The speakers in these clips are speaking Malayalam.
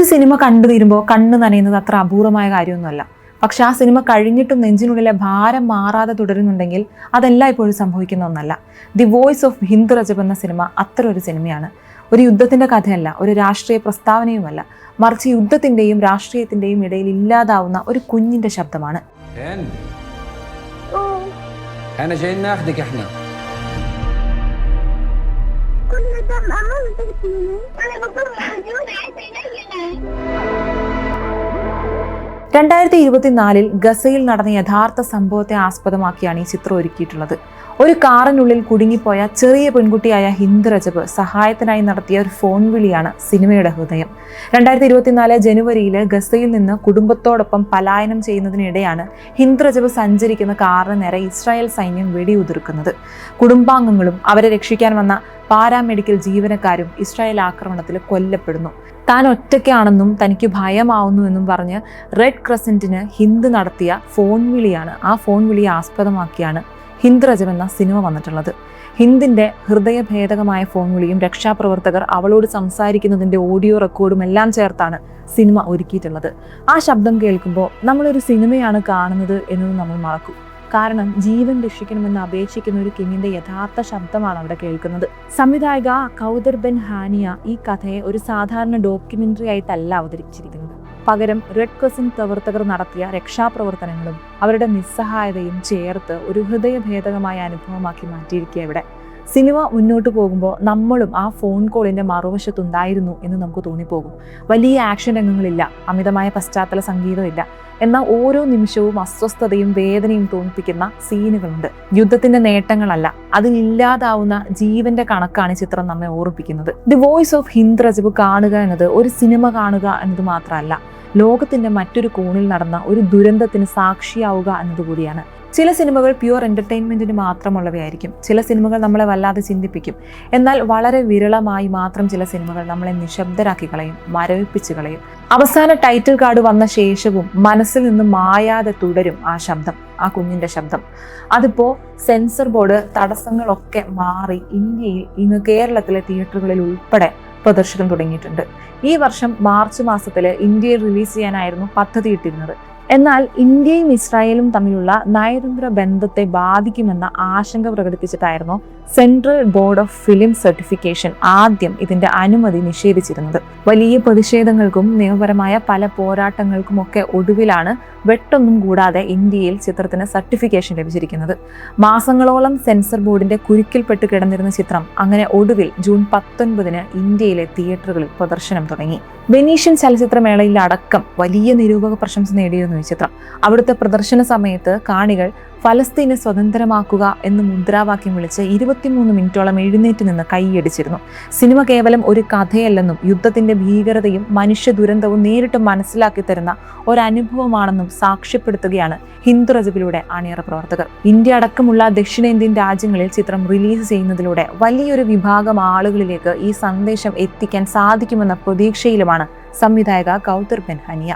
സിനിമ കണ്ടു തീരുമ്പോൾ കണ്ണ് നനയുന്നത് അത്ര അപൂർവമായ കാര്യമൊന്നുമല്ല. പക്ഷെ ആ സിനിമ കഴിഞ്ഞിട്ടും നെഞ്ചിനുള്ളിലെ ഭാരം മാറാതെ തുടരുന്നുണ്ടെങ്കിൽ അതെല്ലാം ഇപ്പോഴും സംഭവിക്കുന്ന ഒന്നല്ല. The voice of Hind Rajab എന്ന സിനിമ അത്ര ഒരു സിനിമയാണ്. ഒരു യുദ്ധത്തിന്റെ കഥയല്ല, ഒരു രാഷ്ട്രീയ പ്രസ്താവനയുമല്ല, മറിച്ച് യുദ്ധത്തിന്റെയും രാഷ്ട്രീയത്തിന്റെയും ഇടയിൽ ഇല്ലാതാവുന്ന ഒരു കുഞ്ഞിന്റെ ശബ്ദമാണ്. രണ്ടായിരത്തി 2024 ഗസയിൽ നടന്ന യഥാർത്ഥ സംഭവത്തെ ആസ്പദമാക്കിയാണ് ഈ ചിത്രം ഒരുക്കിയിട്ടുള്ളത്. ഒരു കാറിനുള്ളിൽ കുടുങ്ങിപ്പോയ ചെറിയ പെൺകുട്ടിയായ ഹിന്ദ് രജബ് സഹായത്തിനായി നടത്തിയ ഒരു ഫോൺ വിളിയാണ് സിനിമയുടെ ഹൃദയം. 2024 ജനുവരിയിൽ ഗസയിൽ നിന്ന് കുടുംബത്തോടൊപ്പം പലായനം ചെയ്യുന്നതിനിടെയാണ് ഹിന്ദ് രജബ് സഞ്ചരിക്കുന്ന കാറിന് നേരെ ഇസ്രായേൽ സൈന്യം വെടിയുതിർക്കുന്നത്. കുടുംബാംഗങ്ങളും അവരെ രക്ഷിക്കാൻ വന്ന പാരാമെഡിക്കൽ ജീവനക്കാരും ഇസ്രായേൽ ആക്രമണത്തിൽ കൊല്ലപ്പെടുന്നു. താൻ ഒറ്റയ്ക്കാണെന്നും തനിക്ക് ഭയമാവുന്നുവെന്നും പറഞ്ഞ് റെഡ് ക്രസന്റിന് ഹിന്ദ് നടത്തിയ ഫോൺ വിളിയാണ്, ആ ഫോൺ വിളിയെ ആസ്പദമാക്കിയാണ് ഹിന്ദ് രജബ് എന്ന സിനിമ വന്നിട്ടുള്ളത്. ഹിന്ദിന്റെ ഹൃദയഭേദകമായ ഫോൺ വിളിയും രക്ഷാപ്രവർത്തകർ അവളോട് സംസാരിക്കുന്നതിന്റെ ഓഡിയോ റെക്കോർഡും എല്ലാം ചേർത്താണ് സിനിമ ഒരുക്കിയിട്ടുള്ളത്. ആ ശബ്ദം കേൾക്കുമ്പോൾ നമ്മളൊരു സിനിമയാണ് കാണുന്നത് എന്നത് നമ്മൾ മറക്കും. കാരണം ജീവൻ രക്ഷിക്കണമെന്ന് അപേക്ഷിക്കുന്ന ഒരു കിങ്ങിന്റെ യഥാർത്ഥ ശബ്ദമാണ് അവിടെ കേൾക്കുന്നത്. സംവിധായക കൗദർ ബെൻ ഹാനിയ ഈ കഥയെ ഒരു സാധാരണ ഡോക്യുമെന്ററി ആയിട്ടല്ല അവതരിപ്പിച്ചിരിക്കുന്നത്. പകരം റെഡ് ക്രസന്റ് പ്രവർത്തകർ നടത്തിയ രക്ഷാപ്രവർത്തനങ്ങളും അവരുടെ നിസ്സഹായതയും ചേർത്ത് ഒരു ഹൃദയഭേദകമായ അനുഭവമാക്കി മാറ്റിയിരിക്കുക ഇവിടെ. സിനിമ മുന്നോട്ട് പോകുമ്പോൾ നമ്മളും ആ ഫോൺ കോളിന്റെ മറുവശത്തുണ്ടായിരുന്നു എന്ന് നമുക്ക് തോന്നിപ്പോകും. വലിയ ആക്ഷൻ രംഗങ്ങളില്ല, അമിതമായ പശ്ചാത്തല സംഗീതമില്ല, എന്നാൽ ഓരോ നിമിഷവും അസ്വസ്ഥതയും വേദനയും തോന്നിപ്പിക്കുന്ന സീനുകളുണ്ട്. യുദ്ധത്തിന്റെ നേട്ടങ്ങളല്ല, അതിലില്ലാതാവുന്ന ജീവന്റെ കണക്കാണ് ചിത്രം നമ്മെ ഓർമ്മിപ്പിക്കുന്നത്. The voice of Hind Rajab കാണുക എന്നത് ഒരു സിനിമ കാണുക എന്നത് മാത്രമല്ല, ലോകത്തിന്റെ മറ്റൊരു കോണിൽ നടന്ന ഒരു ദുരന്തത്തിന് സാക്ഷിയാവുക എന്നതുകൂടിയാണ്. ചില സിനിമകൾ പ്യുവർ എന്റർടൈൻമെന്റിന് മാത്രമുള്ളവയായിരിക്കും. ചില സിനിമകൾ നമ്മളെ വല്ലാതെ ചിന്തിപ്പിക്കും. എന്നാൽ വളരെ വിരളമായി മാത്രം ചില സിനിമകൾ നമ്മളെ നിശബ്ദരാക്കി കളയും, മരവിപ്പിച്ച് കളയും. അവസാന ടൈറ്റിൽ കാർഡ് വന്ന ശേഷവും മനസ്സിൽ നിന്ന് മായാതെ തുടരും ആ ശബ്ദം, ആ കുഞ്ഞിന്റെ ശബ്ദം. അതിപ്പോ സെൻസർ ബോർഡ് തടസ്സങ്ങളൊക്കെ മാറി ഇന്ത്യയിൽ ഇന്ന് കേരളത്തിലെ തിയേറ്ററുകളിൽ ഉൾപ്പെടെ പ്രദർശനം തുടങ്ങിയിട്ടുണ്ട്. ഈ വർഷം മാർച്ച് മാസത്തിൽ ഇന്ത്യയിൽ റിലീസ് ചെയ്യാനായിരുന്നു പദ്ധതിയിട്ടിരുന്നത്. എന്നാൽ ഇന്ത്യയും ഇസ്രായേലും തമ്മിലുള്ള നയതന്ത്ര ബന്ധത്തെ ബാധിക്കുമെന്ന ആശങ്ക പ്രകടിപ്പിച്ചിട്ടായിരുന്നു central board of film certification ആദ്യം ഇതിന്റെ അനുമതി നിഷേധിച്ചിരുന്നത്. വലിയ പ്രതിഷേധങ്ങൾക്കും നിയമപരമായ പല പോരാട്ടങ്ങൾക്കുമൊക്കെ ഒടുവിലാണ് വെട്ടൊന്നും കൂടാതെ ഇന്ത്യയിൽ ചിത്രത്തിന് സർട്ടിഫിക്കേഷൻ ലഭിച്ചിരിക്കുന്നത്. മാസങ്ങളോളം സെൻസർ ബോർഡിന്റെ കുരുക്കിൽപ്പെട്ട് കിടന്നിരുന്ന ചിത്രം അങ്ങനെ ഒടുവിൽ ജൂൺ 19 ഇന്ത്യയിലെ തിയേറ്ററുകളിൽ പ്രദർശനം തുടങ്ങി. വെനീഷ്യൻ ചലച്ചിത്രമേളയിൽ അടക്കം വലിയ നിരൂപക പ്രശംസ നേടിയിരുന്നു ഈ ചിത്രം. അവിടുത്തെ പ്രദർശന സമയത്ത് കാണികൾ ഫലസ്തീനെ സ്വതന്ത്രമാക്കുക എന്ന് മുദ്രാവാക്യം വിളിച്ച് 23 മിനിറ്റോളം എഴുന്നേറ്റ് നിന്ന് കൈയടിച്ചിരുന്നു. സിനിമ കേവലം ഒരു കഥയല്ലെന്നും യുദ്ധത്തിന്റെ ഭീകരതയും മനുഷ്യ ദുരന്തവും നേരിട്ട് മനസ്സിലാക്കി തരുന്ന ഒരനുഭവമാണെന്നും സാക്ഷ്യപ്പെടുത്തുകയാണ് ഹിന്ദ് രജബിലൂടെ അണിയറ പ്രവർത്തകർ. ഇന്ത്യ അടക്കമുള്ള ദക്ഷിണേന്ത്യൻ രാജ്യങ്ങളിൽ ചിത്രം റിലീസ് ചെയ്യുന്നതിലൂടെ വലിയൊരു വിഭാഗം ആളുകളിലേക്ക് ഈ സന്ദേശം എത്തിക്കാൻ സാധിക്കുമെന്ന പ്രതീക്ഷയിലുമാണ് സംവിധായക കൗദർ ബെൻ ഹാനിയ.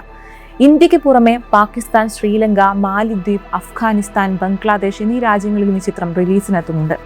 ഇന്ത്യക്ക് പുറമെ പാകിസ്ഥാൻ, ശ്രീലങ്ക, മാലിദ്വീപ്, അഫ്ഗാനിസ്ഥാൻ, ബംഗ്ലാദേശ് എന്നീ രാജ്യങ്ങളിലും ഈ ചിത്രം റിലീസിനെത്തുന്നുണ്ട്.